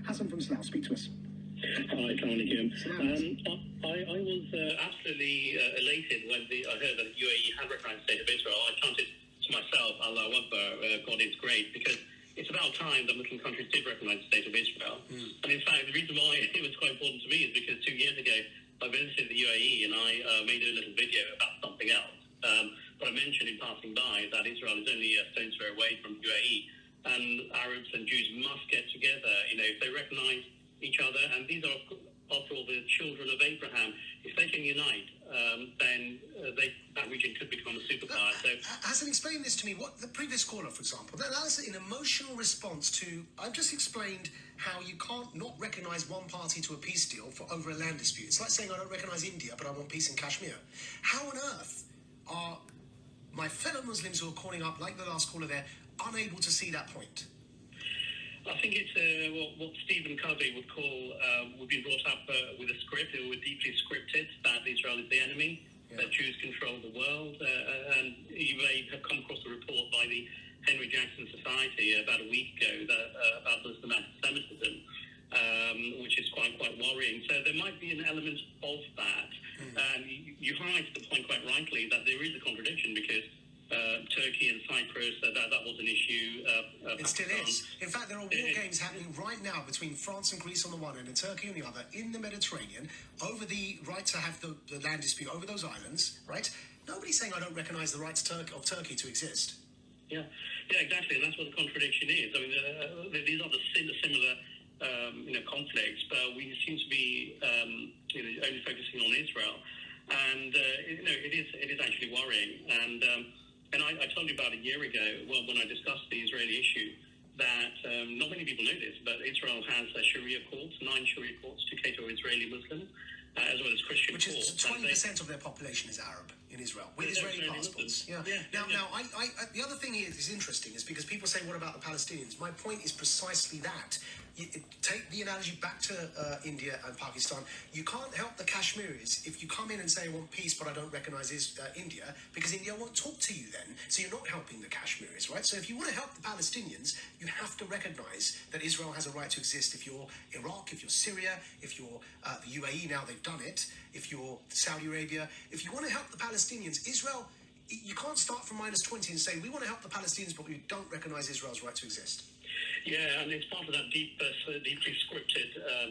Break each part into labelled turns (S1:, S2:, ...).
S1: Hassan from Slough, speak to us.
S2: Hi, Assalamualaikum. I was absolutely elated when I heard that the UAE had recognized the State of Israel. I chanted to myself, Allahu Akbar, God is great, because it's about time that Muslim countries did recognize the State of Israel. And in fact, the reason why it was quite important to me is because 2 years ago, I visited the UAE and I made a little video about something else. But I mentioned in passing by that Israel is only a stone's throw away from the UAE, and Arabs and Jews must get together. If they recognize each other, and these are, after all, the children of Abraham. If they can unite, then that region could become a superpower. So,
S1: Hassan, explain this to me. What the previous caller, for example, that is an emotional response to. I've just explained how you can't not recognise one party to a peace deal over a land dispute. It's like saying I don't recognise India, but I want peace in Kashmir. How on earth are my fellow Muslims who are calling up, like the last caller there, unable to see that point?
S2: I think it's what Stephen Covey would call, we've been brought up with a script, we're deeply scripted, that Israel is the enemy, that Jews control the world, and you may have come across a report by the Henry Jackson Society about a week ago about Muslim anti-Semitism, which is quite worrying. So there might be an element of that. You highlighted the point quite rightly that there is a contradiction, because Turkey and Cyprus, that was an issue.
S1: It still is. In fact, there are war games happening right now between France and Greece on the one end and Turkey on the other in the Mediterranean over the right to have the land dispute over those islands, right? Nobody's saying I don't recognise the rights of Turkey to exist.
S2: Yeah, exactly, and that's what the contradiction is. I mean, these are the similar conflicts, but we seem to be only focusing on Israel, and it is actually worrying. And I told you about a year ago, when I discussed the Israeli issue, that not many people know this, but Israel has Sharia courts, 9 Sharia courts to cater to Israeli Muslims, as well as Christian courts.
S1: Which is 20% of their population is Arab in Israel, with Israeli passports. Now, the other thing is interesting, is because people say, what about the Palestinians? My point is precisely that. Take the analogy back to India and Pakistan. You can't help the Kashmiris if you come in and say, I want peace, but I don't recognise India, because India won't talk to you then. So you're not helping the Kashmiris, right? So if you want to help the Palestinians, you have to recognise that Israel has a right to exist. If you're Iraq, if you're Syria, if you're the UAE, now they've done it, if you're Saudi Arabia, if you want to help the Palestinians, Israel, you can't start from -20 and say, we want to help the Palestinians, but we don't recognise Israel's right to exist.
S2: Yeah, and it's part of that deeply scripted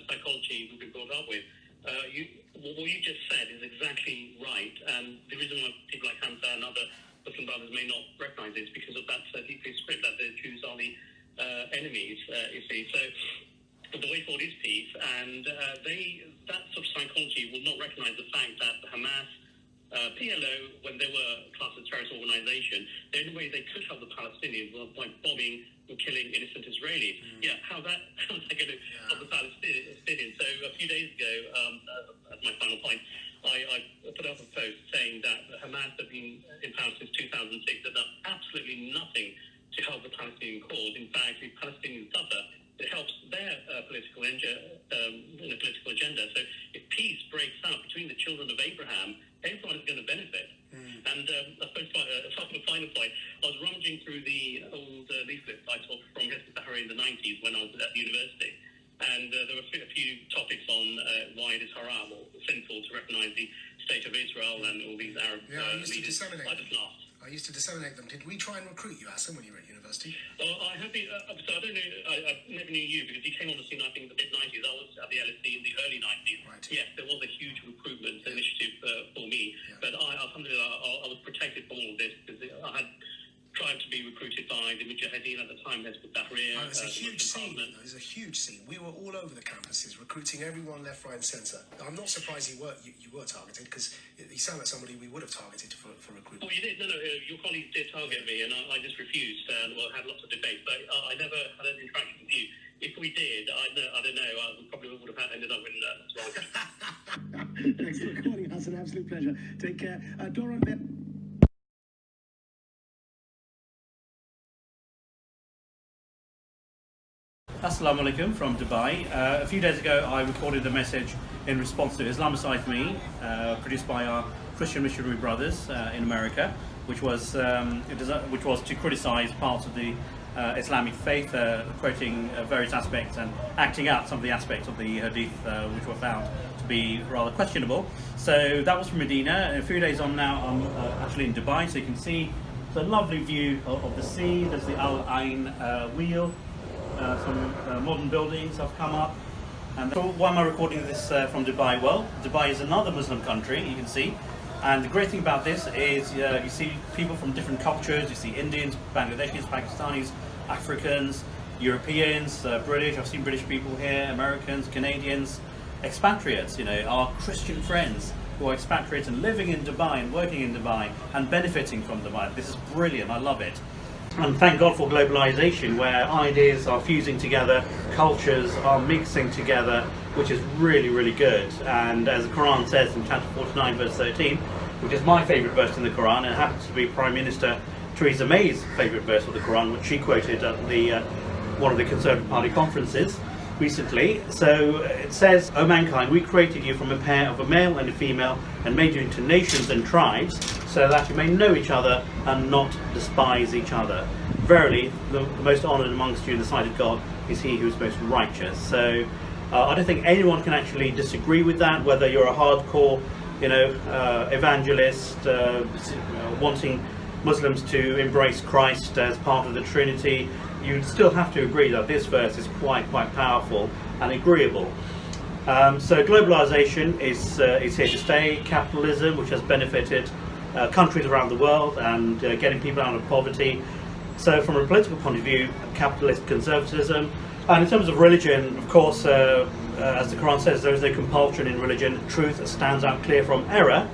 S2: psychology we've been brought up with. What you just said is exactly right, and the reason why people like Hamza and other Muslim brothers may not recognise it is because of that deeply script that the Jews are the enemies, you see. So the way forward is peace, and that sort of psychology will not recognise the fact that Hamas, PLO, when they were classed as a terrorist organisation, the only way they could help the Palestinians was by bombing and killing innocent Israelis. How's that going to help the Palestinians? So a few days ago, as my final point, I put up a post saying that Hamas have been in power since 2006. They've done absolutely nothing to help the Palestinian cause. In fact, the Palestinians suffer. It helps their political agenda. So if peace breaks out between the children of Abraham, everyone is going to benefit. And I suppose a final point, I was rummaging through the old leaflets I took from Hizb ut-Tahrir in the 90s when I was at university, and there were a few topics on why it is haram or sinful to recognise the State of Israel and all these Arab leaders. I just laughed.
S1: I used to disseminate them. Did we try and recruit you, Hassan, when you were at university?
S2: I have been, so I don't know, I never knew you because you came on the scene, I think, in the mid-90s. I was at the LSE in the early 90s.
S1: Right.
S2: Yes, there was a huge recruitment initiative for me, but I was protected from all of this because I had tried to be recruited by the Mujahideen at the time, Hizb ut-Tahrir.
S1: It was a huge scene. It was a huge scene. We were all over the campuses, recruiting everyone left, right and centre. I'm not surprised you were targeted, because you sound like somebody we would have targeted for recruitment.
S2: Oh, you did? No, your colleagues did target me, and I just refused, and had lots of debates, but I never had an interaction with you. If we did, I don't know, we probably would have ended up in as well.
S1: Thanks for calling us, an absolute pleasure. Take care. Doran Ben.
S3: Assalamu alaikum from Dubai. A few days ago I recorded a message in response to Islamicide Me, produced by our Christian missionary brothers in America, which was to criticise parts of the Islamic faith, quoting various aspects and acting out some of the aspects of the hadith which were found to be rather questionable. So that was from Medina. A few days on now, I'm actually in Dubai, so you can see the lovely view of the sea. There's the Al Ain wheel. Some modern buildings have come up. And so why am I recording this from Dubai? Well, Dubai is another Muslim country, you can see. And the great thing about this is you see people from different cultures. You see Indians, Bangladeshis, Pakistanis, Africans, Europeans, British. I've seen British people here, Americans, Canadians, expatriates, you know, our Christian friends who are expatriates and living in Dubai and working in Dubai and benefiting from Dubai. This is brilliant, I love it. And thank God for globalization, where ideas are fusing together, cultures are mixing together, which is really, really good. And as the Quran says in chapter 49, verse 13, which is my favourite verse in the Quran, and it happens to be Prime Minister Theresa May's favourite verse of the Quran, which she quoted at the one of the Conservative Party conferences recently. So it says, "O mankind, we created you from a pair of a male and a female, and made you into nations and tribes, so that you may know each other and not despise each other. Verily, the most honoured amongst you in the sight of God is he who is most righteous." So I don't think anyone can actually disagree with that, whether you're a hardcore, evangelist, wanting Muslims to embrace Christ as part of the Trinity. You'd still have to agree that this verse is quite powerful and agreeable. So globalization is here to stay. Capitalism, which has benefited countries around the world and getting people out of poverty. So from a political point of view, capitalist conservatism. And in terms of religion, of course, as the Quran says, there is no compulsion in religion. Truth stands out clear from error.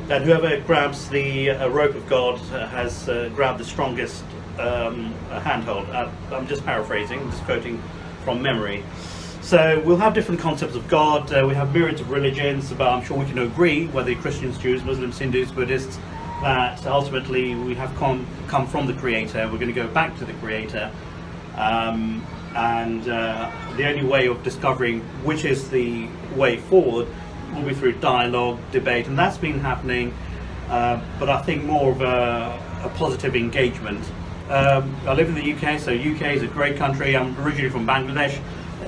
S3: And whoever grabs the rope of God has grabbed the strongest handhold. I'm just paraphrasing, I'm just quoting from memory. So we'll have different concepts of God. We have myriads of religions, but I'm sure we can agree, whether Christians, Jews, Muslims, Hindus, Buddhists, that ultimately we have come from the Creator. We're going to go back to the Creator. And the only way of discovering which is the way forward will be through dialogue, debate, and that's been happening, but I think more of a positive engagement. I live in the UK, so UK is a great country. I'm originally from Bangladesh,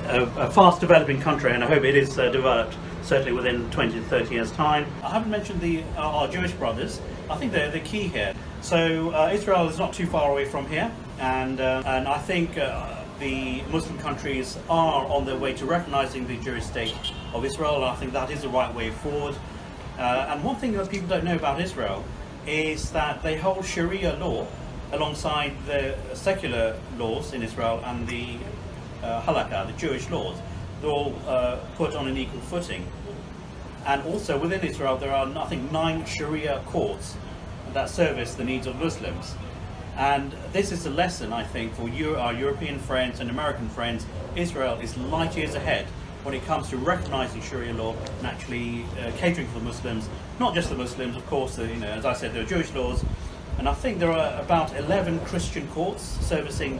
S3: a fast developing country, and I hope it is developed certainly within 20 to 30 years time. I haven't mentioned our Jewish brothers. I think they're the key here. So Israel is not too far away from here, and I think the Muslim countries are on their way to recognizing the Jewish state of Israel. I think that is the right way forward. And one thing that people don't know about Israel is that they hold Sharia law alongside the secular laws in Israel and the halakha, the Jewish laws. They're all put on an equal footing. And also within Israel there are, I think, 9 Sharia courts that service the needs of Muslims. And this is a lesson, I think, for our European friends and American friends. Israel is light years ahead when it comes to recognizing Sharia law and actually catering for the Muslims. Not just the Muslims, of course, as I said, there are Jewish laws. And I think there are about 11 Christian courts servicing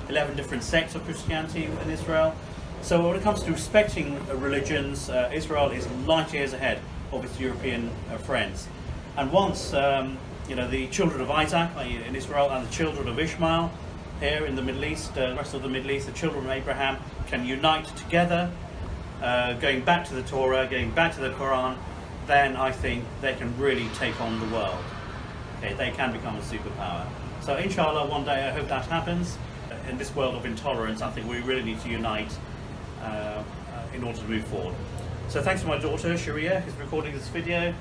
S3: 11 different sects of Christianity within Israel. So when it comes to respecting religions, Israel is light years ahead of its European friends. And once the children of Isaac in Israel and the children of Ishmael here in the Middle East, the rest of the Middle East, the children of Abraham can unite together, going back to the Torah, going back to the Quran, then I think they can really take on the world. Okay, they can become a superpower. So inshallah, one day I hope that happens. In this world of intolerance, I think we really need to unite in order to move forward. So thanks to my daughter Sharia, who's recording this video.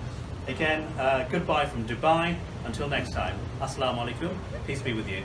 S3: Again, goodbye from Dubai. Until next time, Assalamu alaikum. Peace be with you.